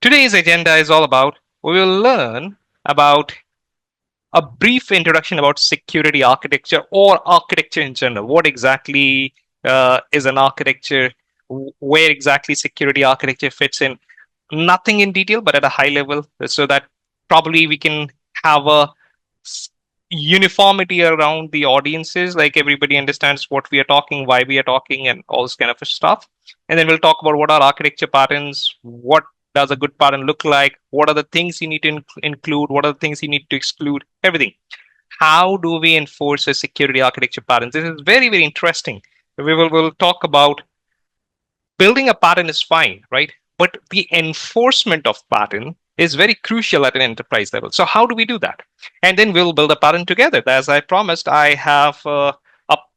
Today's agenda is all about we will learn about a brief introduction about security architecture or architecture in general. What exactly is an architecture? Where exactly security architecture fits in? Nothing in detail, but at a high level, so that probably we can have a uniformity around the audiences, like everybody understands what we are talking, why we are talking, and all this kind of stuff. And then we'll talk about what are architecture patterns, what does a good pattern look like, what are the things you need to include, what are the things you need to exclude, everything. How do we enforce a security architecture pattern? This is very, very interesting. We'll talk about building a pattern is fine, right? But the enforcement of pattern is very crucial at an enterprise level. So how do we do that? And then we'll build a pattern together. As I promised, I have a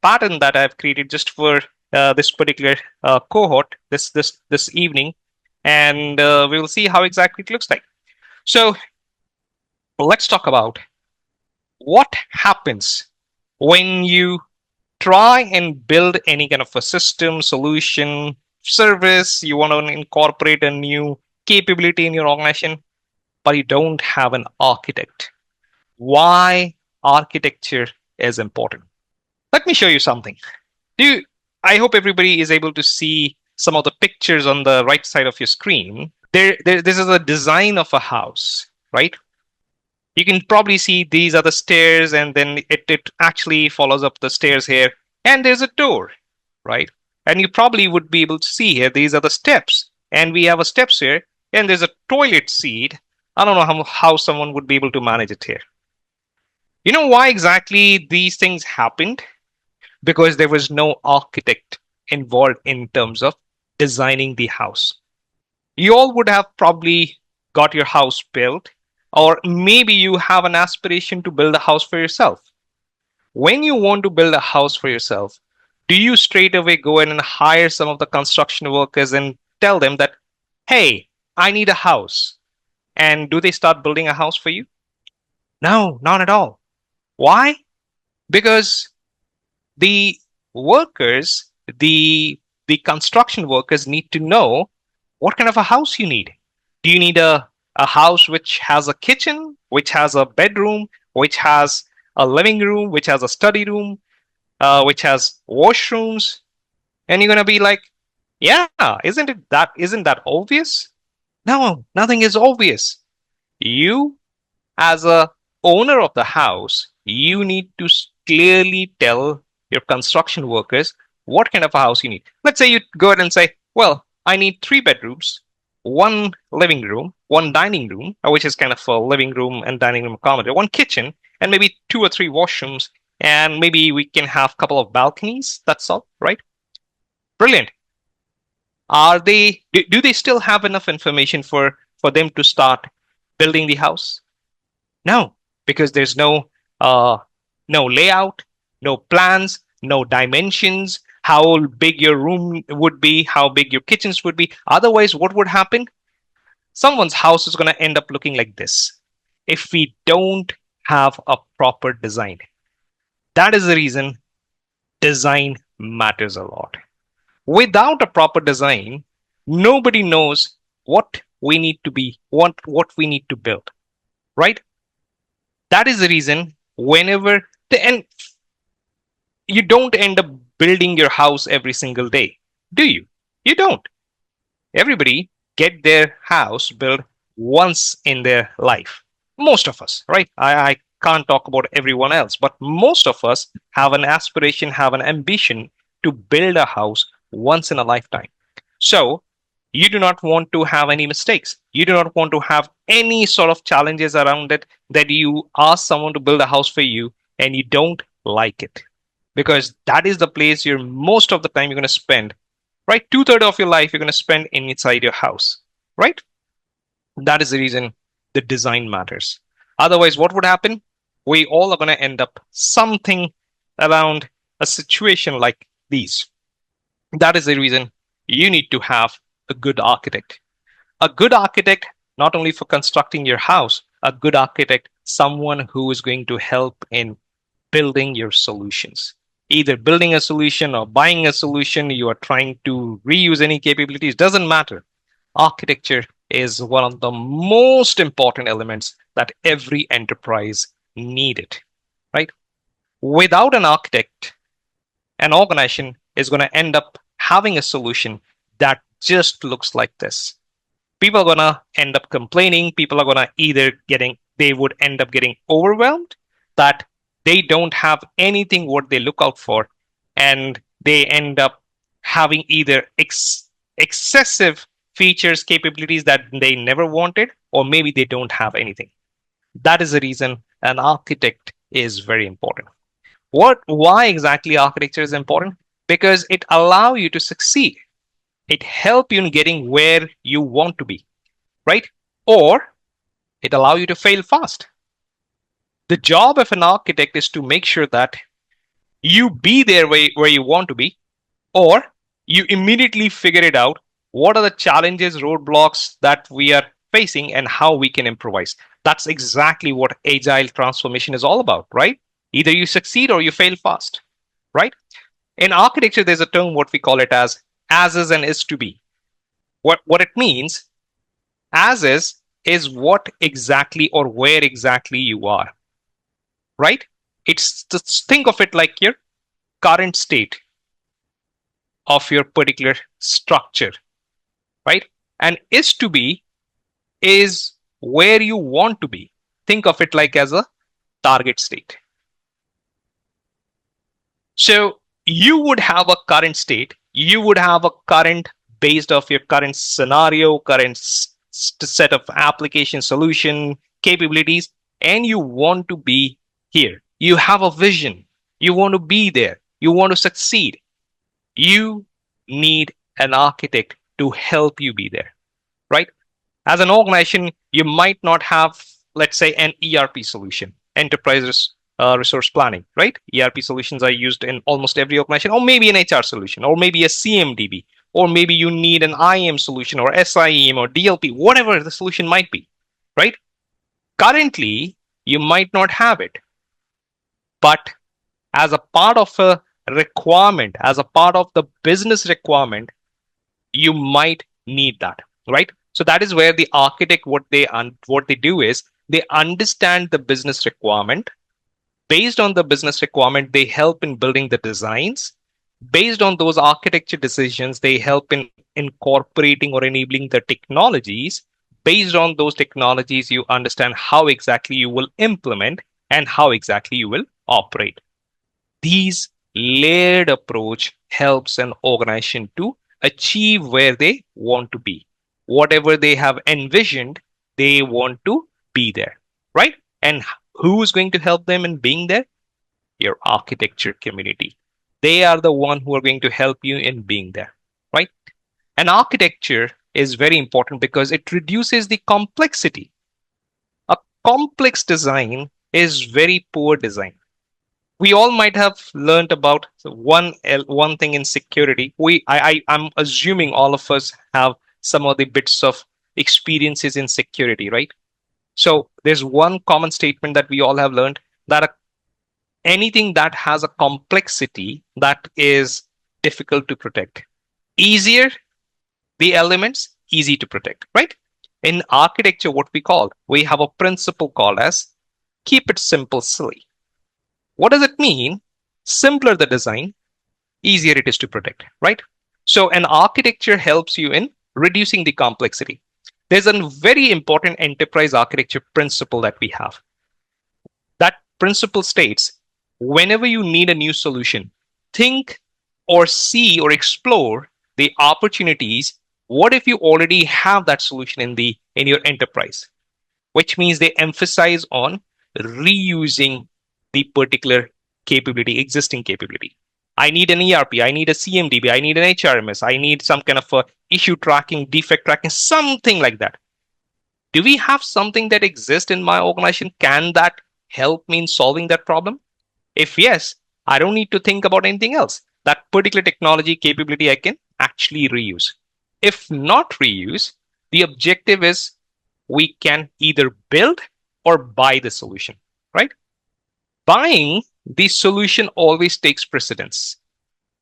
pattern that I've created just for this particular cohort this evening, and we'll see how exactly it looks like. So let's talk about what happens when you try and build any kind of a system, solution, service. You want to incorporate a new capability in your organization, but you don't have an architect. Why architecture is important? Let me show you something. Do you, I hope everybody is able to see some of the pictures on the right side of your screen. This is a design of a house, right? You can probably see these are the stairs, and then it actually follows up the stairs here, and there's a door, right? And you probably would be able to see here, these are the steps, and we have a steps here, and there's a toilet seat. I don't know how someone would be able to manage it here. You know why exactly these things happened? Because there was no architect involved in terms of designing the house. You all would have probably got your house built, or maybe you have an aspiration to build a house for yourself. When you want to build a house for yourself, do you straight away go in and hire some of the construction workers and tell them that, hey, I need a house? And do they start building a house for you? No, not at all. Why? Because the workers, the construction workers need to know what kind of a house you need. Do you need a house which has a kitchen, which has a bedroom, which has a living room, which has a study room, which has washrooms? And you're gonna be like, yeah, isn't that obvious? No, nothing is obvious. You, as a owner of the house, you need to clearly tell your construction workers what kind of a house you need. Let's say you go ahead and say, well, I need 3 bedrooms, one living room, one dining room, which is kind of a living room and dining room accommodated, one kitchen, and maybe 2 or 3 washrooms, and maybe we can have a couple of balconies. That's all, right? Brilliant. Do they still have enough information for them to start building the house? No, because there's uh, no layout, no plans, no dimensions, how big your room would be, how big your kitchens would be. Otherwise, what would happen? Someone's house is going to end up looking like this if we don't have a proper design. That is the reason design matters a lot. Without a proper design, nobody knows what we need to be, what we need to build, right? That is the reason whenever and you don't end up building your house every single day, do you? You don't. Everybody get their house built once in their life. Most of us, right? I can't talk about everyone else, but most of us have an aspiration, have an ambition to build a house once in a lifetime. So you do not want to have any mistakes. You do not want to have any sort of challenges around it, that you ask someone to build a house for you and you don't like it. Because that is the place you're most of the time you're going to spend, right? 2/3 of your life you're going to spend inside your house, right? That is the reason the design matters. Otherwise, what would happen? We all are going to end up something around a situation like these. That is the reason you need to have a good architect. A good architect, not only for constructing your house, a good architect, someone who is going to help in building your solutions. Either building a solution or buying a solution, you are trying to reuse any capabilities, doesn't matter. Architecture is one of the most important elements that every enterprise needed, right? Without an architect, an organization is going to end up having a solution that just looks like this. People are going to end up complaining. People are going to they would end up getting overwhelmed that they don't have anything what they look out for. And they end up having either excessive features, capabilities that they never wanted, or maybe they don't have anything. That is the reason an architect is very important. Why exactly architecture is important? Because it allows you to succeed. It helps you in getting where you want to be, right? Or it allows you to fail fast. The job of an architect is to make sure that you be there where you want to be, or you immediately figure it out. What are the challenges, roadblocks that we are facing, and how we can improvise? That's exactly what agile transformation is all about, right? Either you succeed or you fail fast, right? In architecture, there's a term what we call it as is and is to be. What it means, as is what exactly or where exactly you are, right? It's just think of it like your current state of your particular structure, right? And is to be is where you want to be. Think of it like as a target state. So you would have a current state, you would have a current based off your current scenario, current set of application solution capabilities, and you want to be here. You have a vision. You want to be there. You want to succeed. You need an architect to help you be there, right? As an organization, you might not have, let's say, an ERP solution, enterprise resource planning, right? ERP solutions are used in almost every organization, or maybe an HR solution, or maybe a CMDB, or maybe you need an IAM solution, or SIEM, or DLP, whatever the solution might be, right? Currently, you might not have it, but as a part of a requirement, as a part of the business requirement, you might need that, right? So that is where the architect, what they do is they understand the business requirement. Based on the business requirement, they help in building the designs. Based on those architecture decisions, they help in incorporating or enabling the technologies. Based on those technologies, you understand how exactly you will implement and how exactly you will operate. These layered approach helps an organization to achieve where they want to be. Whatever they have envisioned, they want to be there, right? And who is going to help them in being there? Your architecture community. They are the one who are going to help you in being there, right? And architecture is very important because it reduces the complexity. A complex design is very poor design. We all might have learned about one thing in security. I'm assuming all of us have some of the bits of experiences in security, right? So there's one common statement that we all have learned, that anything that has a complexity that is difficult to protect. Easier the elements, easy to protect, right? In architecture, what we have a principle called as keep it simple, silly. What does it mean? Simpler the design, easier it is to protect, right? So an architecture helps you in reducing the complexity. There's a very important enterprise architecture principle that we have. That principle states, whenever you need a new solution, think or see or explore the opportunities. What if you already have that solution in your enterprise? Which means they emphasize on reusing the particular capability, existing capability. I need an ERP, I need a CMDB, I need an HRMS, I need some kind of a issue tracking, defect tracking, something like that. Do we have something that exists in my organization? Can that help me in solving that problem? If yes, I don't need to think about anything else. That particular technology capability I can actually reuse. If not reuse, the objective is we can either build or buy the solution, right? Buying the solution always takes precedence.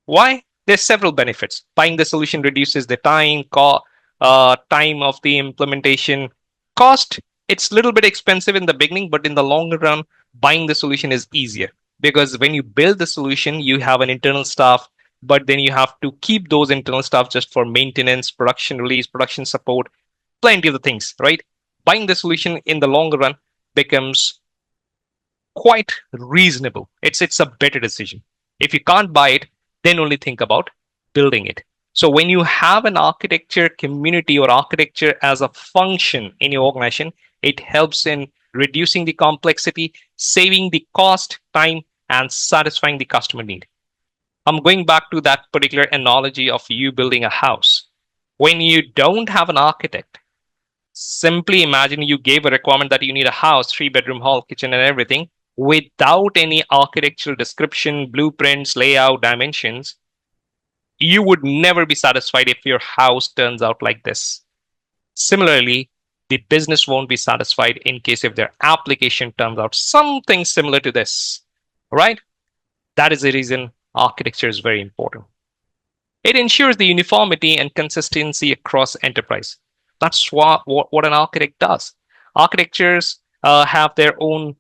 Why? There's several benefits. Buying the solution reduces the time, time of the implementation, cost. It's a little bit expensive in the beginning, but in the longer run, buying the solution is easier because when you build the solution, you have an internal staff, but then you have to keep those internal staff just for maintenance, production release, production support, plenty of the things, right? Buying the solution in the longer run becomes quite reasonable. It's a better decision. If you can't buy it, then only think about building it. So when you have an architecture community or architecture as a function in your organization, it helps in reducing the complexity, saving the cost, time, and satisfying the customer need. I'm going back to that particular analogy of you building a house. When you don't have an architect, simply imagine you gave a requirement that you need a house, 3 bedroom, hall, kitchen, and everything, without any architectural description, blueprints, layout, dimensions. You would never be satisfied if your house turns out like this. Similarly, the business won't be satisfied in case if their application turns out something similar to this, right? That is the reason architecture is very important. It ensures the uniformity and consistency across enterprise. That's what an architect does. Architectures have their own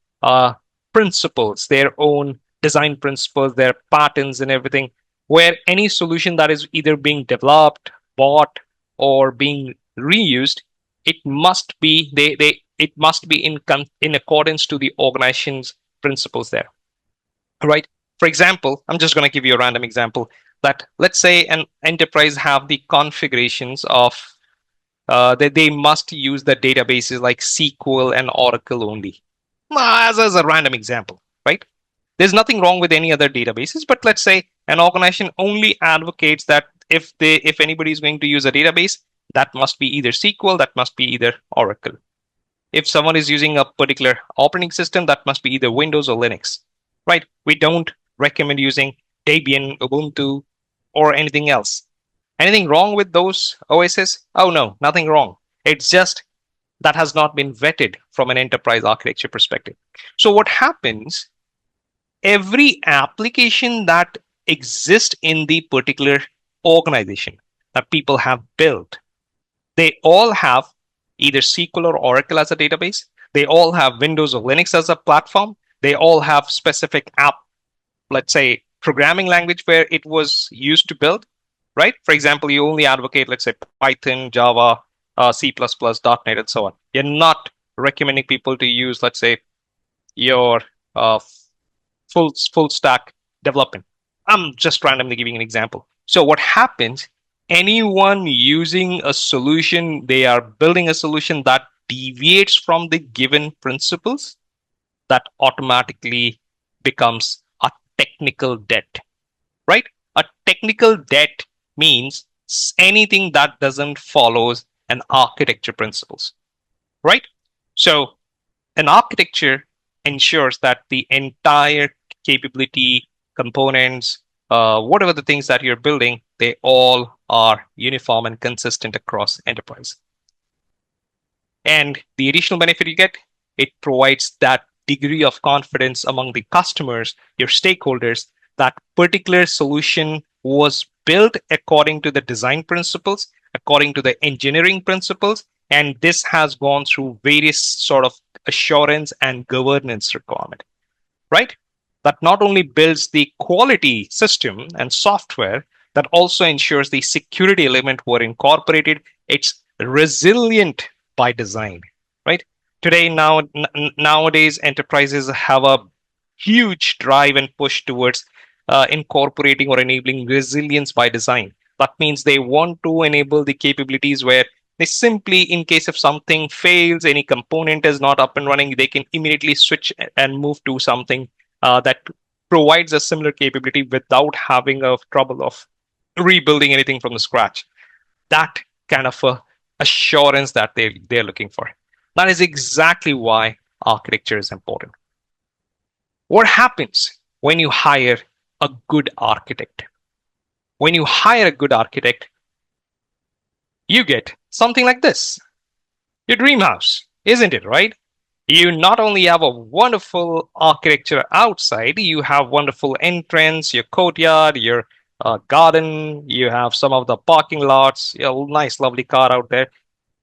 principles, their own design principles, their patterns and everything, where any solution that is either being developed, bought, or being reused, it must be it must be in accordance to the organization's principles there, right? For example, I'm just going to give you a random example that let's say an enterprise have the configurations of that they must use the databases like SQL and Oracle only. As a random example, right? There's nothing wrong with any other databases, but let's say an organization only advocates that if anybody is going to use a database, that must be either SQL, that must be either Oracle. If someone is using a particular operating system, that must be either Windows or Linux, right? We don't recommend using Debian, Ubuntu, or anything else. Anything wrong with those OSs? Oh no, nothing wrong. It's just that has not been vetted from an enterprise architecture perspective. So what happens, every application that exists in the particular organization that people have built, they all have either SQL or Oracle as a database. They all have Windows or Linux as a platform. They all have specific app, let's say, programming language where it was used to build, right? For example, you only advocate, let's say, Python, Java, C++, .NET, and so on. You're not recommending people to use, let's say, your full stack development. I'm just randomly giving an example. So what happens, anyone using a solution, they are building a solution that deviates from the given principles, that automatically becomes a technical debt, right? A technical debt means anything that doesn't follow an architecture principles, right? So an architecture ensures that the entire capability, components, whatever the things that you're building, they all are uniform and consistent across enterprise. And the additional benefit you get, it provides that degree of confidence among the customers, your stakeholders, that particular solution was built according to the design principles, according to the engineering principles, and this has gone through various sort of assurance and governance requirement, right? That not only builds the quality system and software, that also ensures the security element were incorporated. It's resilient by design, right? Today, nowadays, enterprises have a huge drive and push towards incorporating or enabling resilience by design. That means they want to enable the capabilities where they simply, in case if something fails, any component is not up and running, they can immediately switch and move to something that provides a similar capability without having a trouble of rebuilding anything from the scratch. That kind of assurance that they're looking for. That is exactly why architecture is important. What happens when you hire a good architect? When you hire a good architect, you get something like this. Your dream house, isn't it, right? You not only have a wonderful architecture outside, you have wonderful entrance, your courtyard, your a garden, you have some of the parking lots, a nice, lovely car out there.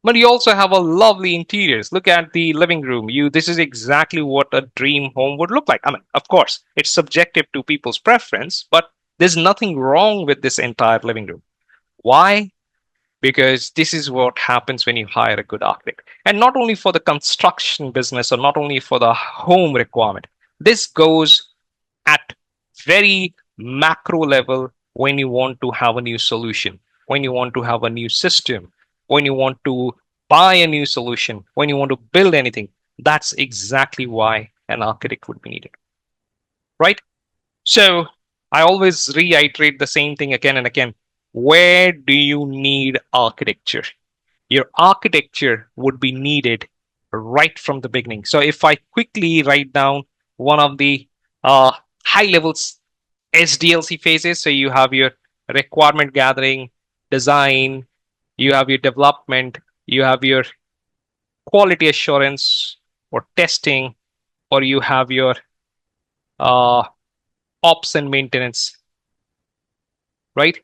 But you also have a lovely interiors. Look at the living room. This is exactly what a dream home would look like. I mean, of course, it's subjective to people's preference, but there's nothing wrong with this entire living room. Why? Because this is what happens when you hire a good architect. And not only for the construction business or not only for the home requirement. This goes at very macro level when you want to have a new solution, when you want to have a new system, when you want to buy a new solution, when you want to build anything. That's exactly why an architect would be needed, right? So I always reiterate the same thing again and again. Where do you need architecture? Your architecture would be needed right from the beginning. So if I quickly write down one of the uh, high levels SDLC phases, so you have your requirement gathering, design, you have your development, you have your quality assurance or testing, or you have your uh, ops and maintenance, right?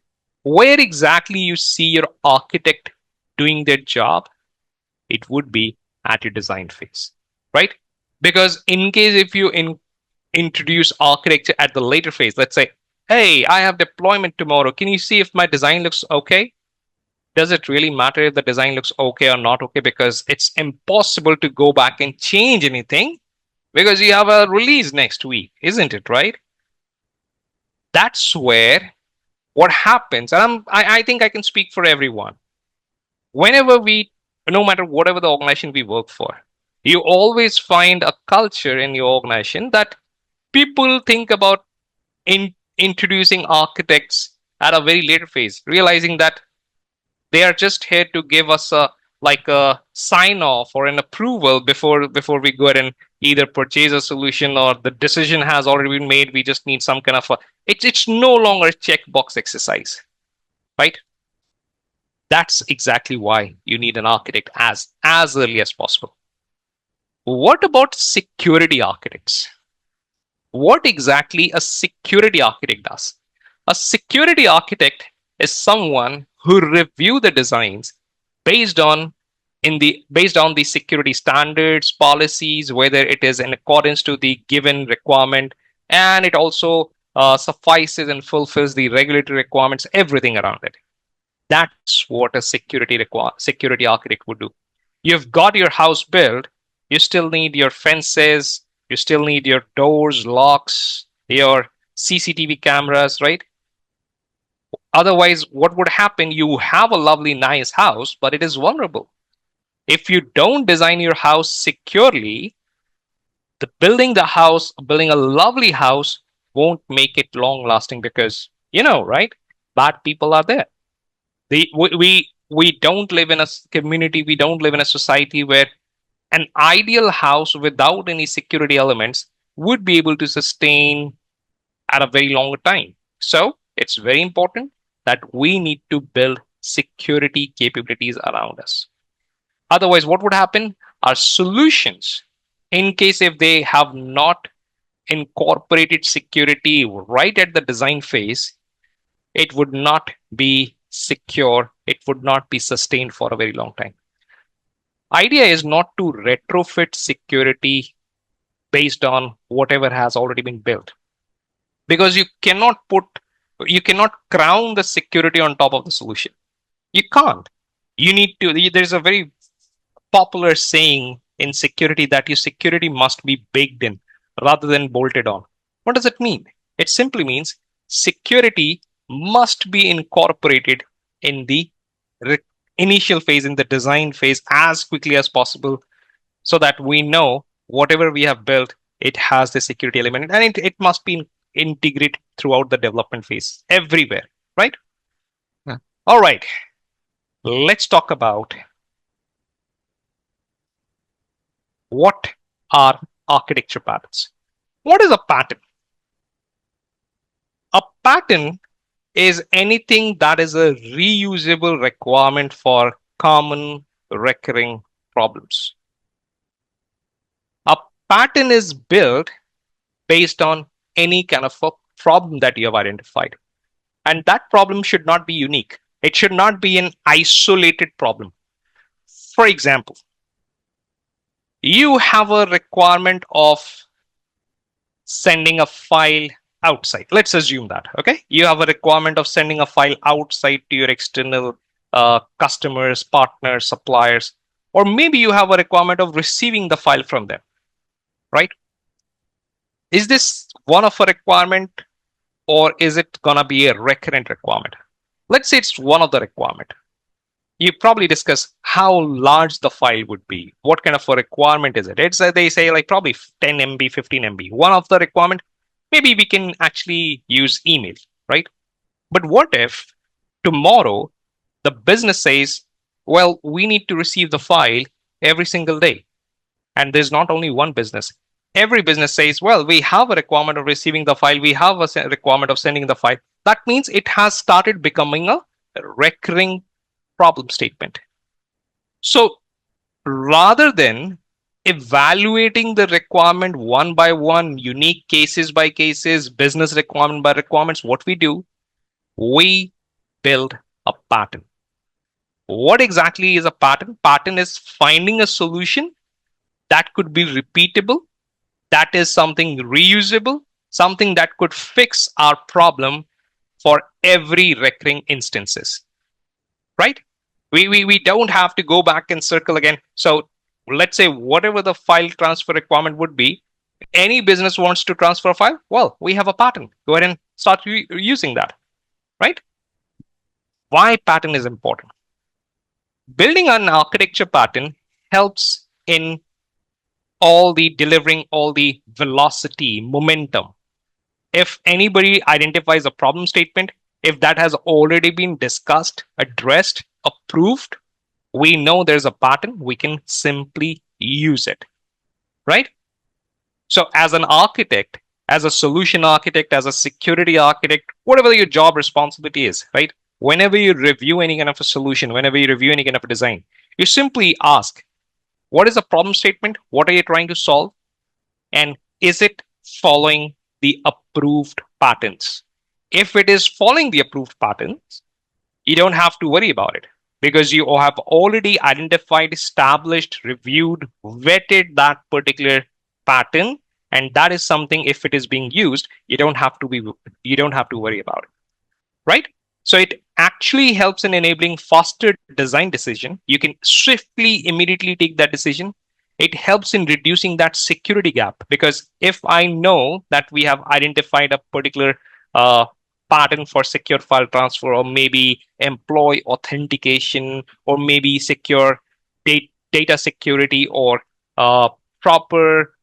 Where exactly you see your architect doing their job, it would be at your design phase, right? Because in case if you introduce architecture at the later phase, let's say, hey, I have deployment tomorrow. Can you see if my design looks okay? Does it really matter if the design looks okay or not okay? Because it's impossible to go back and change anything because you have a release next week, isn't it, right? That's where what happens, and I think I can speak for everyone. Whenever no matter whatever the organization we work for, you always find a culture in your organization that people think about introducing architects at a very later phase, realizing that they are just here to give us a sign off or an approval before we go ahead and either purchase a solution or the decision has already been made. We just need some kind of it's no longer a checkbox exercise, right? That's exactly why you need an architect as early as possible. What about security architects? What exactly a security architect does? A security architect is someone who review the designs based on based on the security standards, policies, whether it is in accordance to the given requirement, and it also suffices and fulfills the regulatory requirements, everything around it. That's what a security architect would do. You've got your house built, you still need your fences, you still need your doors, locks, your CCTV cameras, right? Otherwise, what would happen? You have a lovely, nice house, but it is vulnerable. If you don't design your house securely, building a lovely house won't make it long lasting because, right? Bad people are there. We don't live in a community, we don't live in a society where an ideal house without any security elements would be able to sustain at a very long time. So it's very important that we need to build security capabilities around us. Otherwise, what would happen? Our solutions, in case if they have not incorporated security right at the design phase, it would not be secure. It would not be sustained for a very long time. Idea is not to retrofit security based on whatever has already been built, because you cannot crown the security on top of the solution. You can't. You need to. There's a very popular saying in security that your security must be baked in rather than bolted on. What does it mean? It simply means security must be incorporated in the re- initial phase, in the design phase, as quickly as possible, so that we know whatever we have built, it has the security element, and it must be integrated throughout the development phase everywhere, right? Yeah. All right, let's talk about what are architecture patterns. What is a pattern? A pattern is anything that is a reusable requirement for common recurring problems. A pattern is built based on any kind of a problem that you have identified. And that problem should not be unique. It should not be an isolated problem. For example, you have a requirement of sending a file outside. Let's assume that, okay? You have a requirement of sending a file outside to your external customers, partners, suppliers, or maybe you have a requirement of receiving the file from them, right? Is this one of a requirement or is it gonna be a recurrent requirement? Let's say it's one of the requirement. You probably discuss how large the file would be. What kind of a requirement is it? It's they say like probably 10 MB, 15 MB. One of the requirement, maybe we can actually use email, right? But what if tomorrow the business says, well, we need to receive the file every single day. And there's not only one business. Every business says, well, we have a requirement of receiving the file. We have a requirement of sending the file. That means it has started becoming a recurring problem statement. So rather than evaluating the requirement one by one, unique cases by cases, business requirement by requirements, what we do, we build a pattern. What exactly is a pattern? Pattern is finding a solution that could be repeatable, that is something reusable, something that could fix our problem for every recurring instances, right? We don't have to go back and circle again. So let's say whatever the file transfer requirement would be, any business wants to transfer a file, well, we have a pattern. Go ahead and start using that, right? Why pattern is important? Building an architecture pattern helps in all the delivering all the velocity, momentum. If anybody identifies a problem statement, if that has already been discussed, addressed, approved, we know there's a pattern, we can simply use it, right? So as an architect, as a solution architect, as a security architect, whatever your job responsibility is, right? Whenever you review any kind of a solution, whenever you review any kind of a design, you simply ask, what is the problem statement? What are you trying to solve? And is it following the approved patterns? If it is following the approved patterns, you don't have to worry about it because you have already identified, established, reviewed, vetted that particular pattern. And that is something, if it is being used, you don't have to worry about it, right? So it actually helps in enabling faster design decision. You can swiftly, immediately take that decision. It helps in reducing that security gap because if I know that we have identified a particular pattern for secure file transfer, or maybe employee authentication, or maybe secure data security, or proper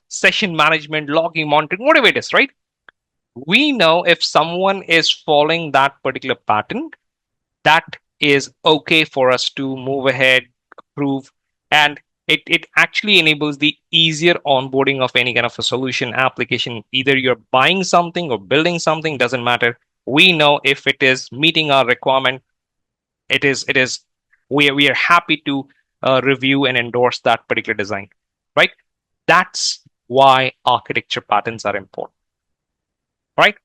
session management, logging, monitoring, whatever it is, right? We know if someone is following that particular pattern, that is okay for us to move ahead, approve, and it actually enables the easier onboarding of any kind of a solution application. Either you're buying something or building something, doesn't matter. We know if it is meeting our requirement, we are happy to review and endorse that particular design, right? That's why architecture patterns are important, right?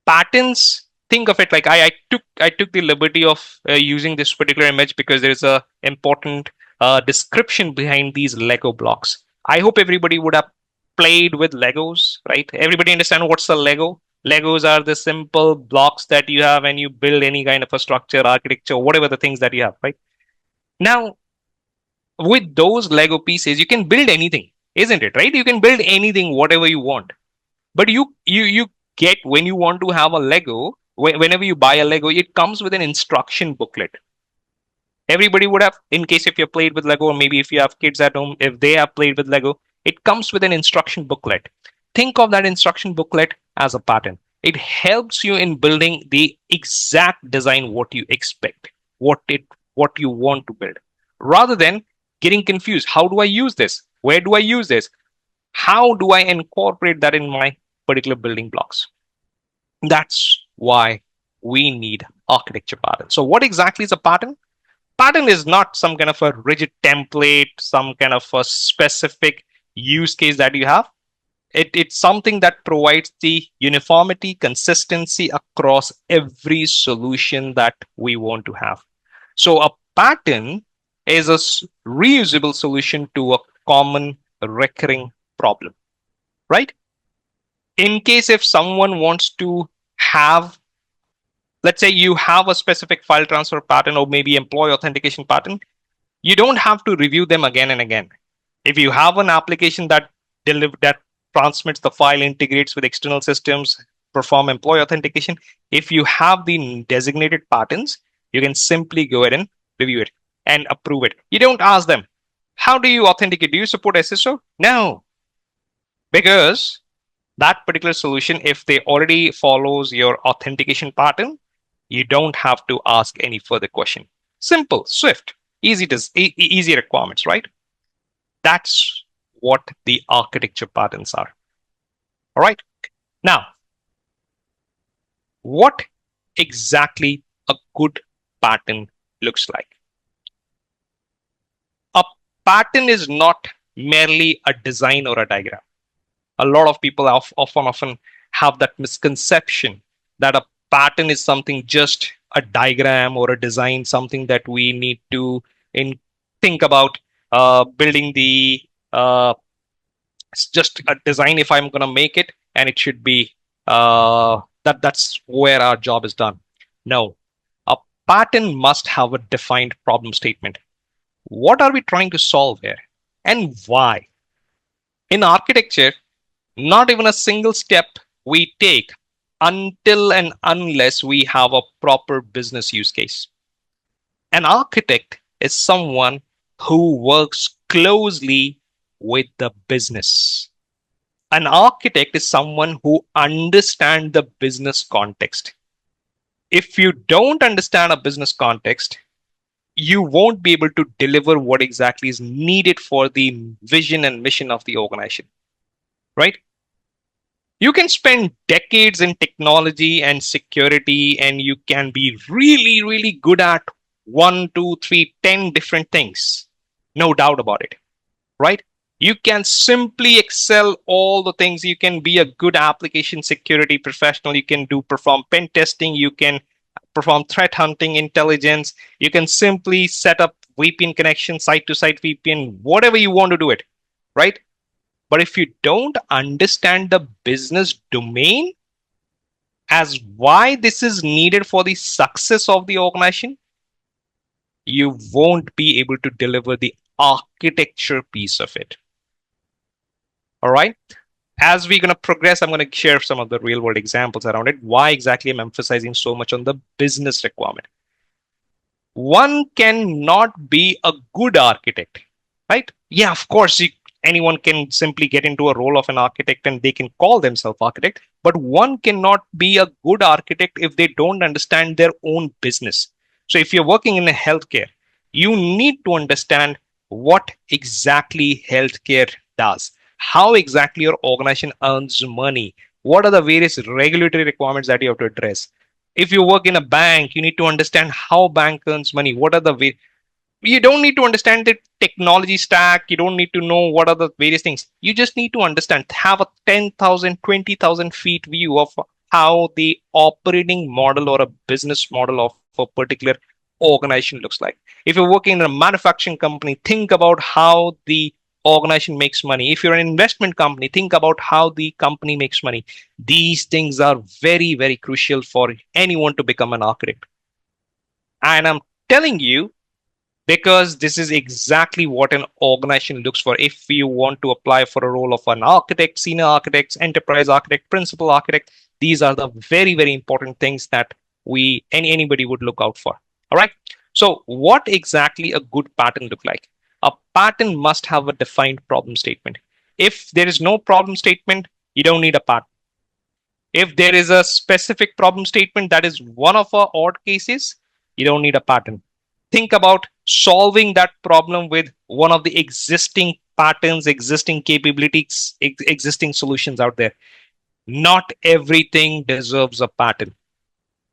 Patterns, think of it like I took the liberty of using this particular image because there is a important description behind these Lego blocks. I hope everybody would have played with Legos, right? Everybody understand what's a Lego? Legos are the simple blocks that you have when you build any kind of a structure, architecture, whatever the things that you have, right? Now, with those Lego pieces, you can build anything, isn't it? Right? You can build anything, whatever you want. But you get, when you want to have a Lego, whenever you buy a Lego, it comes with an instruction booklet. Everybody would have, in case if you played with Lego, or maybe if you have kids at home, if they have played with Lego, it comes with an instruction booklet. Think of that instruction booklet as a pattern. It helps you in building the exact design what you expect, what you want to build, rather than getting confused. How do I use this? Where do I use this? How do I incorporate that in my particular building blocks? That's why we need architecture pattern. So what exactly is a pattern? Pattern is not some kind of a rigid template, some kind of a specific use case that you have. It's something that provides the uniformity, consistency across every solution that we want to have. So a pattern is a reusable solution to a common recurring problem, right? In case if someone wants to have, let's say you have a specific file transfer pattern or maybe employee authentication pattern, you don't have to review them again and again. If you have an application that transmits the file, integrates with external systems, perform employee authentication, if you have the designated patterns, you can simply go ahead and review it and approve it. You don't ask them, how do you authenticate? Do you support SSO? No, because that particular solution, if they already follows your authentication pattern, you don't have to ask any further question. Simple, swift, easy requirements, right? That's what the architecture patterns are. All right. Now, what exactly a good pattern looks like? A pattern is not merely a design or a diagram. A lot of people often have that misconception that a pattern is something just a diagram or a design, something that we need to think about building the it's just a design if I'm going to make it, and it should be that's where our job is done. No, a pattern must have a defined problem statement. What are we trying to solve here, and why? In architecture, not even a single step we take until and unless we have a proper business use case. An architect is someone who works closely with the business. An architect is someone who understands the business context. If you don't understand a business context, you won't be able to deliver what exactly is needed for the vision and mission of the organization, right? You can spend decades in technology and security, and you can be really, really good at one, two, three, 10 different things. No doubt about it, right? You can simply excel all the things. You can be a good application security professional. You can perform pen testing. You can perform threat hunting, intelligence. You can simply set up VPN connection, site to site VPN, whatever you want to do it, right? But if you don't understand the business domain as why this is needed for the success of the organization, you won't be able to deliver the architecture piece of it. All right. As we're going to progress, I'm going to share some of the real world examples around it. Why exactly I'm emphasizing so much on the business requirement. One cannot be a good architect, right? Yeah, of course, anyone can simply get into a role of an architect and they can call themselves architect, but one cannot be a good architect if they don't understand their own business. So if you're working in a healthcare, you need to understand what exactly healthcare does, how exactly your organization earns money, what are the various regulatory requirements that you have to address. If you work in a bank, you need to understand how bank earns money. What are the you don't need to understand the technology stack. You don't need to know what are the various things. You just need to understand, have a 10,000, 20,000 feet view of how the operating model or a business model of a particular organization looks like. If you're working in a manufacturing company, think about how the organization makes money. If you're an investment company, think about how the company makes money. These things are very, very crucial for anyone to become an architect. And I'm telling you, because this is exactly what an organization looks for. If you want to apply for a role of an architect, senior architect, enterprise architect, principal architect, these are the very, very important things that anybody would look out for. All right. So what exactly a good pattern look like? A pattern must have a defined problem statement. If there is no problem statement, you don't need a pattern. If there is a specific problem statement that is one of our odd cases, you don't need a pattern. Think about solving that problem with one of the existing patterns, existing capabilities, existing solutions out there. Not everything deserves a pattern.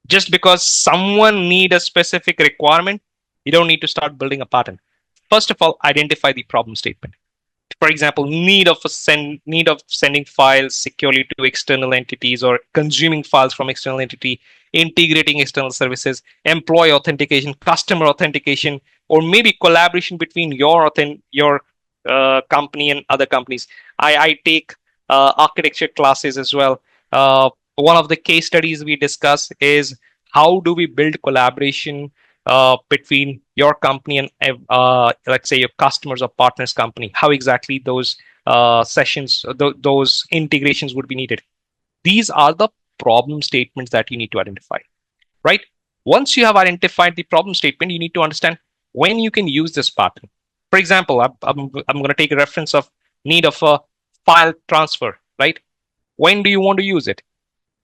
Just because someone need a specific requirement, you don't need to start building a pattern. First of all, identify the problem statement. For example, need of sending files securely to external entities or consuming files from external entity, integrating external services, employee authentication, customer authentication, or maybe collaboration between your company and other companies. I take architecture classes as well. One of the case studies we discuss is how do we build collaboration between your company and let's say your customers or partners company, how exactly those sessions, those integrations would be needed. These are the problem statements that you need to identify, right? Once you have identified the problem statement, you need to understand when you can use this pattern. For example, I'm going to take a reference of need of a file transfer, right? When do you want to use it?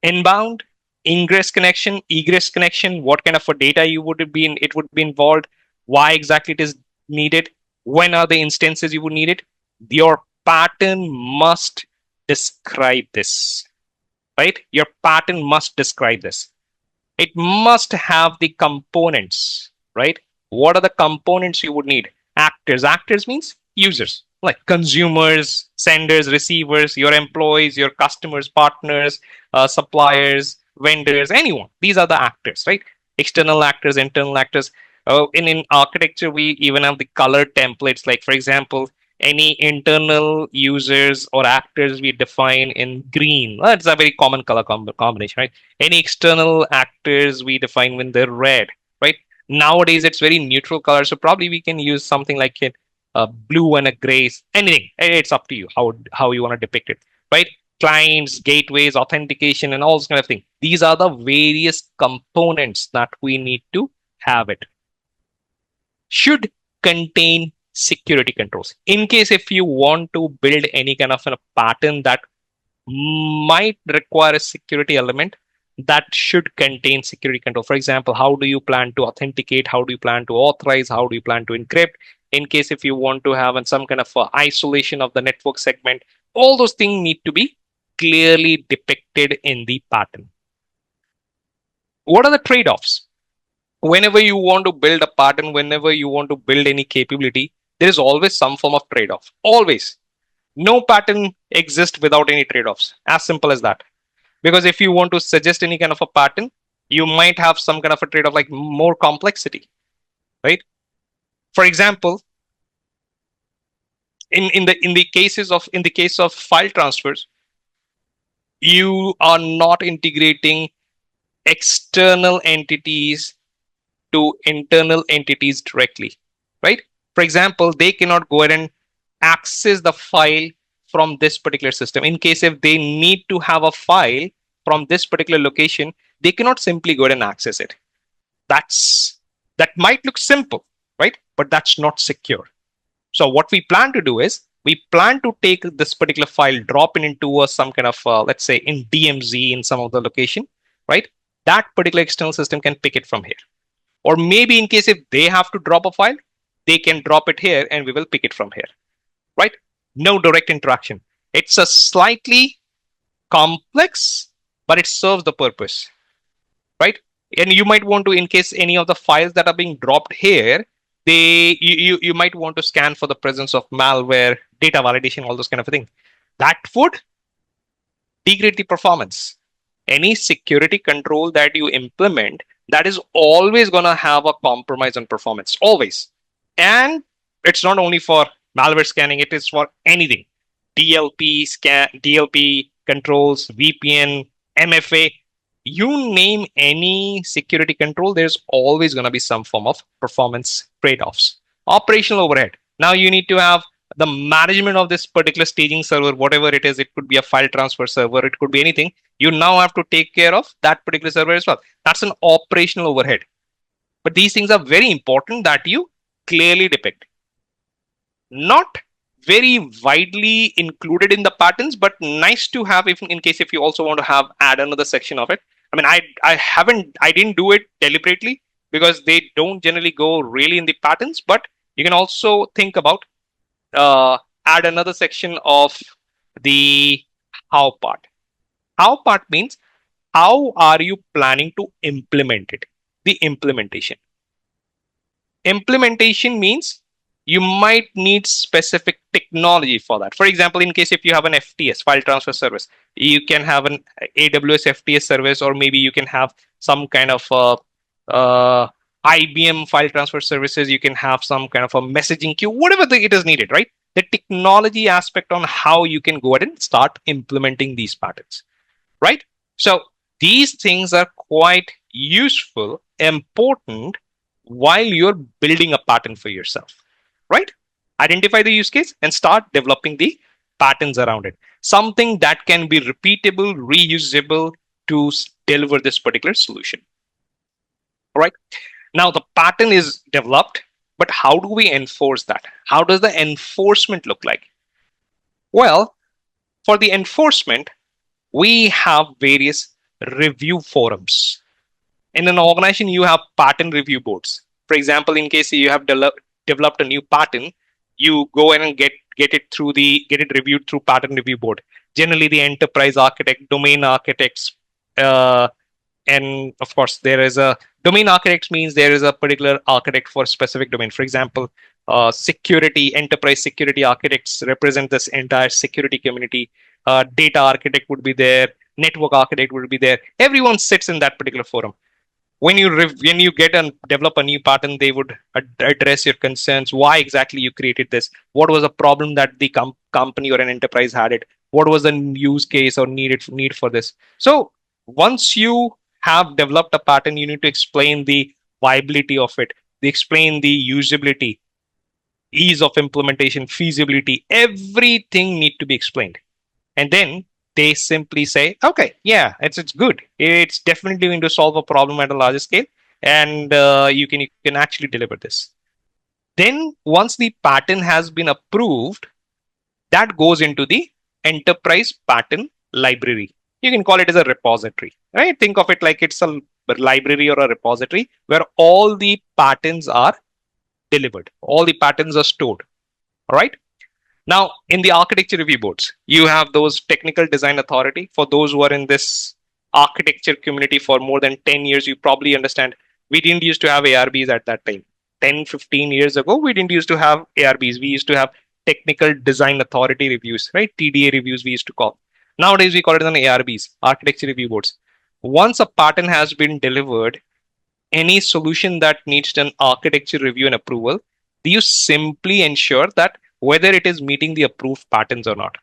Inbound, ingress connection, egress connection, what kind of a data you would be in, it would be involved, why exactly it is needed, when are the instances you would need it. Your pattern must describe this, right? Your pattern must describe this. It must have the components, right? What are the components you would need? Actors. Actors means users, like consumers, senders, receivers, your employees, your customers, partners, suppliers, vendors, anyone. These are the actors, right? External actors, internal actors. In architecture, we even have the color templates. Like, for example, any internal users or actors we define in green. That's a very common color combination, right? Any external actors we define when they're red, right? Nowadays it's very neutral color, so probably we can use something like a blue and a gray, anything. It's up to you how you want to depict it, right? Clients, gateways, authentication, and all this kind of thing. These are the various components that we need to have it. Should contain security controls in case if you want to build any kind of a pattern that might require a security element, that should contain security control. For example, how do you plan to authenticate? How do you plan to authorize? How do you plan to encrypt? In case if you want to have some kind of isolation of the network segment, all those things need to be clearly depicted in the pattern. What are the trade-offs? Whenever you want to build a pattern, whenever you want to build any capability, there is always some form of trade-off. Always. No pattern exists without any trade-offs. As simple as that. Because if you want to suggest any kind of a pattern, you might have some kind of a trade-off like more complexity, right? For example, in the case of file transfers, you are not integrating external entities to internal entities directly, right? For example, they cannot go ahead and access the file from this particular system. In case if they need to have a file from this particular location, they cannot simply go ahead and access it. That might look simple, right? But that's not secure. So what we plan to do is we plan to take this particular file, drop it into some kind of, let's say in DMZ in some of the location, right? That particular external system can pick it from here. Or maybe in case if they have to drop a file, they can drop it here and we will pick it from here, right? No direct interaction. It's a slightly complex, but it serves the purpose, right? And you might want to, in case any of the files that are being dropped here, you might want to scan for the presence of malware, data validation, all those kind of thing. That would degrade the performance. Any security control that you implement, that is always going to have a compromise on performance, always. And it's not only for malware scanning, it is for anything. DLP controls, VPN, MFA, you name any security control, there's always going to be some form of performance trade-offs. Operational overhead. Now you need to have the management of this particular staging server, whatever it is. It could be a file transfer server, it could be anything. You now have to take care of that particular server as well. That's an operational overhead. But these things are very important that you clearly depict. Not very widely included in the patterns, but nice to have if in case if you also want to have add another section of it. I mean, I didn't do it deliberately because they don't generally go really in the patterns, but you can also think about add another section of the how part. How part means how are you planning to implement it? The implementation. Implementation means you might need specific technology for that. For example, in case if you have an FTS, file transfer service, you can have an AWS FTS service, or maybe you can have some kind of IBM file transfer services. You can have some kind of a messaging queue, whatever it is needed, right? The technology aspect on how you can go ahead and start implementing these patterns, right? So these things are quite useful, important while you're building a pattern for yourself, right? Identify the use case and start developing the patterns around it. Something that can be repeatable, reusable to deliver this particular solution. All right. Now the pattern is developed, but how do we enforce that? How does the enforcement look like? Well, for the enforcement, we have various review forums. In an organization, you have pattern review boards. For example, in case you have developed a new pattern, you go in and get it reviewed through pattern review board. Generally, the enterprise architect, domain architects, uh, and of course, there is a domain architect means there is a particular architect for specific domain. For example, security, enterprise security architects represent this entire security community. Data architect would be there, network architect would be there. Everyone sits in that particular forum. When you get and develop a new pattern, they would address your concerns. Why exactly you created this? What was a problem that the company or an enterprise had it? What was the use case or need for this? So once you have developed a pattern, you need to explain the viability of it. They explain the usability, ease of implementation, feasibility. Everything need to be explained, and then they simply say, okay, yeah, it's good, it's definitely going to solve a problem at a larger scale, and you can actually deliver this. Then once the pattern has been approved, that goes into the enterprise pattern library. You can call it as a repository, right? Think of it like it's a library or a repository where all the patterns are delivered, all the patterns are stored. All right. Now, in the architecture review boards, you have those technical design authority. For those who are in this architecture community for more than 10 years, you probably understand we didn't used to have ARBs at that time. 10, 15 years ago, we didn't used to have ARBs. We used to have technical design authority reviews, right? TDA reviews we used to call. Nowadays, we call it an ARBs, architecture review boards. Once a pattern has been delivered, any solution that needs an architecture review and approval, you simply ensure that whether it is meeting the approved patterns or not,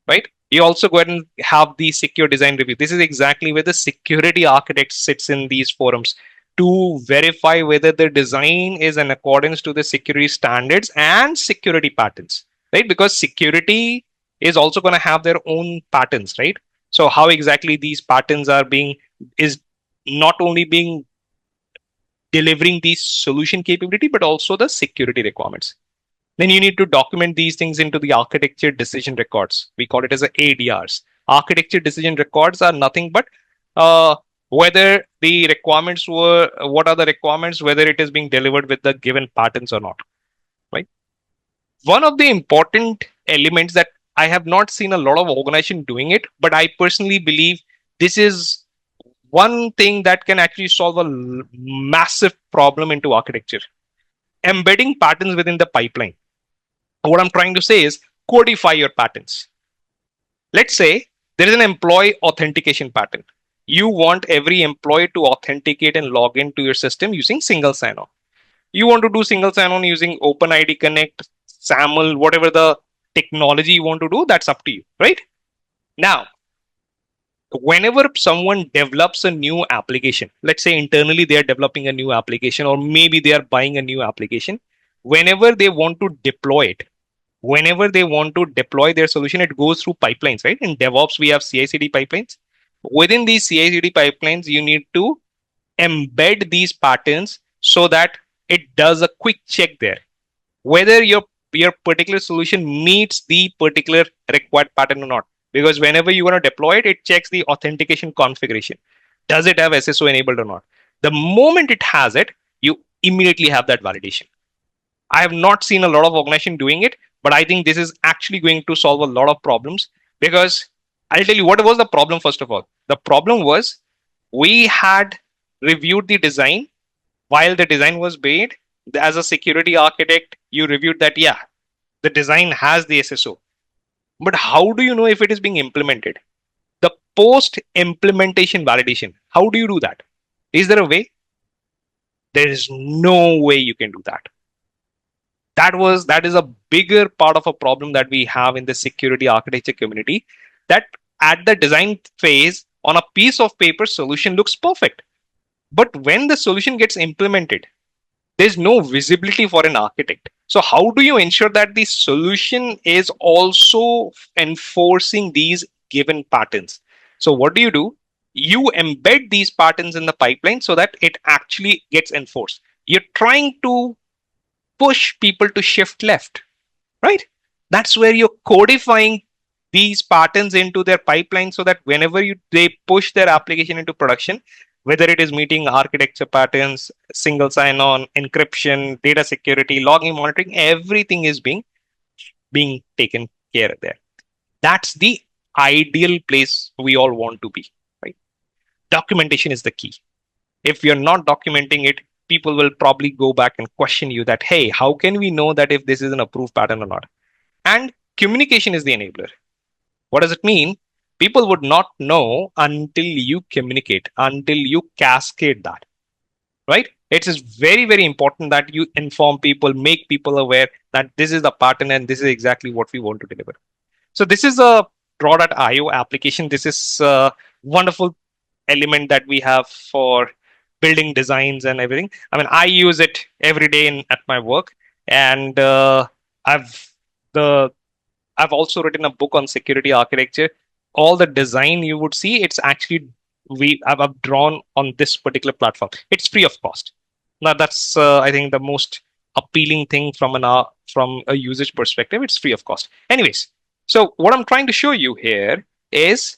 right? You also go ahead and have the secure design review. This is exactly where the security architect sits in these forums to verify whether the design is in accordance to the security standards and security patterns, right? Because security is also going to have their own patterns, right? So how exactly these patterns are being is not only being delivering the solution capability, but also the security requirements. Then you need to document these things into the architecture decision records. We call it as ADRs. Architecture decision records are nothing but whether the requirements were, what are the requirements, whether it is being delivered with the given patterns or not, right? One of the important elements that I have not seen a lot of organization doing it, but I personally believe this is one thing that can actually solve a massive problem into architecture. Embedding patterns within the pipeline. What I'm trying to say is codify your patterns. Let's say there is an employee authentication pattern. You want every employee to authenticate and log into your system using single sign-on. You want to do single sign-on using OpenID Connect, SAML, whatever the technology you want to do, that's up to you, right? Now, whenever someone develops a new application, let's say internally they are developing a new application, or maybe they are buying a new application, whenever they want to deploy it, whenever they want to deploy their solution, it goes through pipelines, right? In DevOps, we have CI/CD pipelines. Within these CI/CD pipelines, you need to embed these patterns so that it does a quick check there, whether your particular solution meets the particular required pattern or not. Because whenever you want to deploy it, it checks the authentication configuration. Does it have SSO enabled or not? The moment it has it, you immediately have that validation. I have not seen a lot of organization doing it, but I think this is actually going to solve a lot of problems. Because I'll tell you what was the problem. First of all, the problem was we had reviewed the design. While the design was made, as a security architect, you reviewed that, yeah, The design has the SSO. But how do you know if it is being implemented? The post implementation validation. How do you do that? Is there a way? There is no way you can do that. That is a bigger part of a problem that we have in the security architecture community, that at the design phase on a piece of paper solution looks perfect, but when the solution gets implemented, there's no visibility for an architect. So how do you ensure that the solution is also enforcing these given patterns? So what do? You embed these patterns in the pipeline so that it actually gets enforced. You're trying to push people to shift left, right? That's where you're codifying these patterns into their pipeline so that whenever they push their application into production, whether it is meeting architecture patterns, single sign-on, encryption, data security, logging, monitoring, everything is being taken care of there. That's the ideal place we all want to be, right? Documentation is the key. If you're not documenting it, people will probably go back and question you that, hey, how can we know that if this is an approved pattern or not? And communication is the enabler. What does it mean? People would not know until you communicate, until you cascade that, right? It is very, very important that you inform people, make people aware that this is the pattern and this is exactly what we want to deliver. So this is a draw.io application. This is a wonderful element that we have for building designs and everything. I mean, I use it every day at my work, and I've the I've also written a book on security architecture. All the design you would see, it's actually I've drawn on this particular platform. It's free of cost. Now that's I think the most appealing thing from a usage perspective. It's free of cost. Anyways, so what I'm trying to show you here is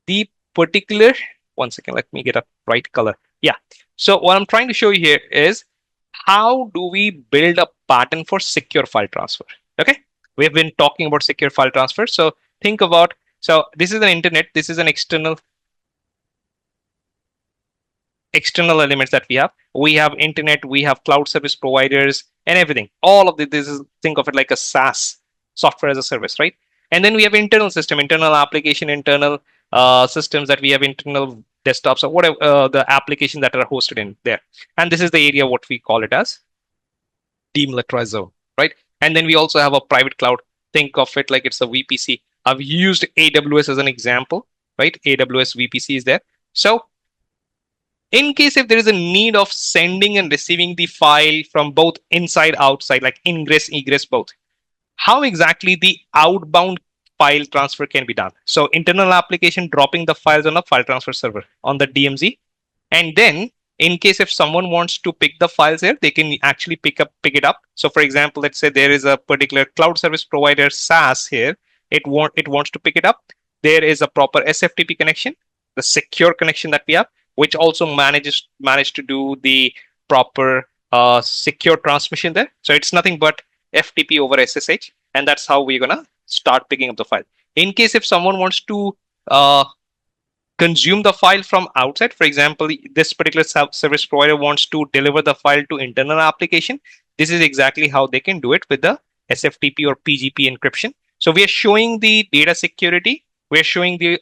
the particular. One second, let me get a bright color. Yeah. So what I'm trying to show you here is how do we build a pattern for secure file transfer? Okay. We've been talking about secure file transfer. So think about, so this is an internet, this is an external elements that we have. We have internet, we have cloud service providers and everything. All of this is, think of it like a SaaS, software as a service, right? And then we have internal system, internal application, internal systems that we have, internal desktops or whatever the application that are hosted in there. And this is the area what we call it as demilitarized zone, right? And then we also have a private cloud. Think of it like it's a VPC. I've used AWS as an example, right? AWS VPC is there. So in case if there is a need of sending and receiving the file from both inside, outside, like ingress, egress, both, how exactly the outbound file transfer can be done? So internal application dropping the files on a file transfer server on the DMZ, and then in case if someone wants to pick the files here, they can actually pick it up. So for example, let's say there is a particular cloud service provider SaaS here. It wants to pick it up. There is a proper SFTP connection, the secure connection that we have, which also managed to do the proper secure transmission there. So it's nothing but FTP over SSH, and that's how we're gonna start picking up the file. In case if someone wants to consume the file from outside, for example, this particular service provider wants to deliver the file to internal application, this is exactly how they can do it with the SFTP or PGP encryption. So we are showing the data security, we're showing the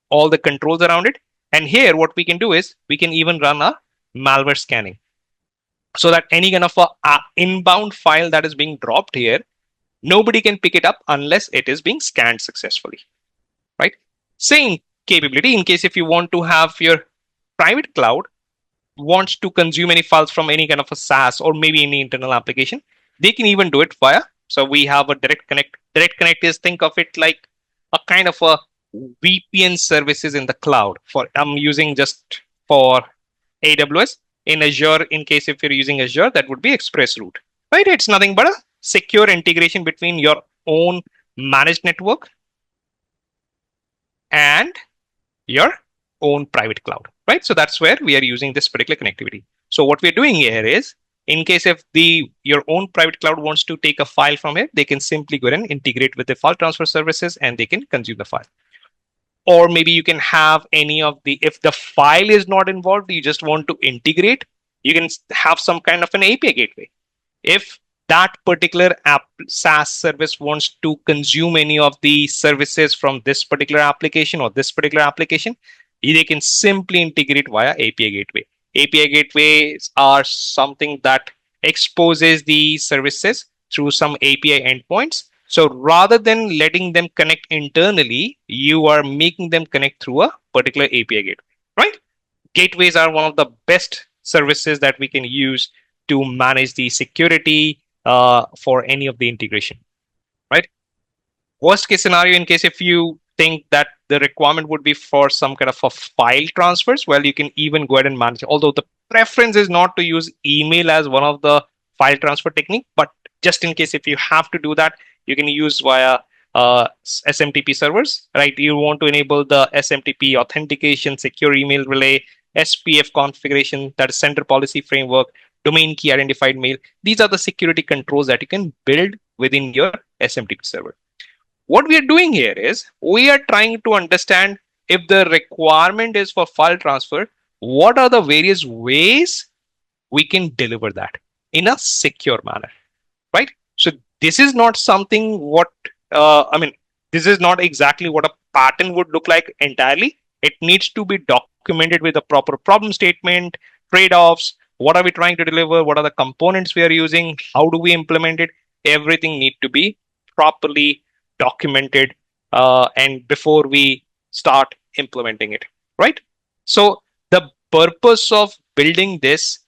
all the controls around it, and here what we can do is we can even run a malware scanning so that any kind of a inbound file that is being dropped here, nobody can pick it up unless it is being scanned successfully, right? Same capability in case if you want to have your private cloud wants to consume any files from any kind of a SaaS or maybe any internal application, they can even do it via. So we have a direct connect. Direct connect is, think of it like a kind of a VPN services in the cloud. For I'm using just for AWS. In Azure, in case if you're using Azure, that would be ExpressRoute, right? It's nothing but a secure integration between your own managed network and your own private cloud, right? So that's where we are using this particular connectivity. So what we're doing here is, in case if your own private cloud wants to take a file from it, they can simply go ahead and integrate with the file transfer services and they can consume the file. Or maybe you can have any of the, if the file is not involved, you just want to integrate, you can have some kind of an API gateway. If that particular app SaaS service wants to consume any of the services from this particular application or this particular application, they can simply integrate via API gateway. API gateways are something that exposes the services through some API endpoints. So rather than letting them connect internally, you are making them connect through a particular API gateway, right? Gateways are one of the best services that we can use to manage the security for any of the integration, right? Worst case scenario, in case if you think that the requirement would be for some kind of a file transfers, well, you can even go ahead and manage, although the preference is not to use email as one of the file transfer technique, but just in case if you have to do that, you can use via SMTP servers, right? You want to enable the SMTP authentication, secure email relay, SPF configuration, that is center policy framework, domain key identified mail. These are the security controls that you can build within your SMTP server. What we are doing here is we are trying to understand, if the requirement is for file transfer, what are the various ways we can deliver that in a secure manner, right? So this is not something what I mean. This is not exactly what a pattern would look like entirely. It needs to be documented with a proper problem statement, trade-offs. What are we trying to deliver? What are the components we are using? How do we implement it? Everything need to be properly documented, and before we start implementing it, right? So the purpose of building this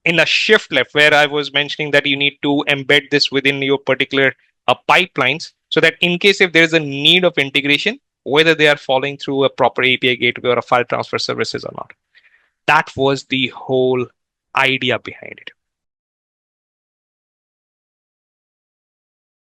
in a shift left, where I was mentioning that you need to embed this within your particular pipelines, so that in case if there is a need of integration, whether they are following through a proper API gateway or a file transfer services or not. That was the whole idea behind it.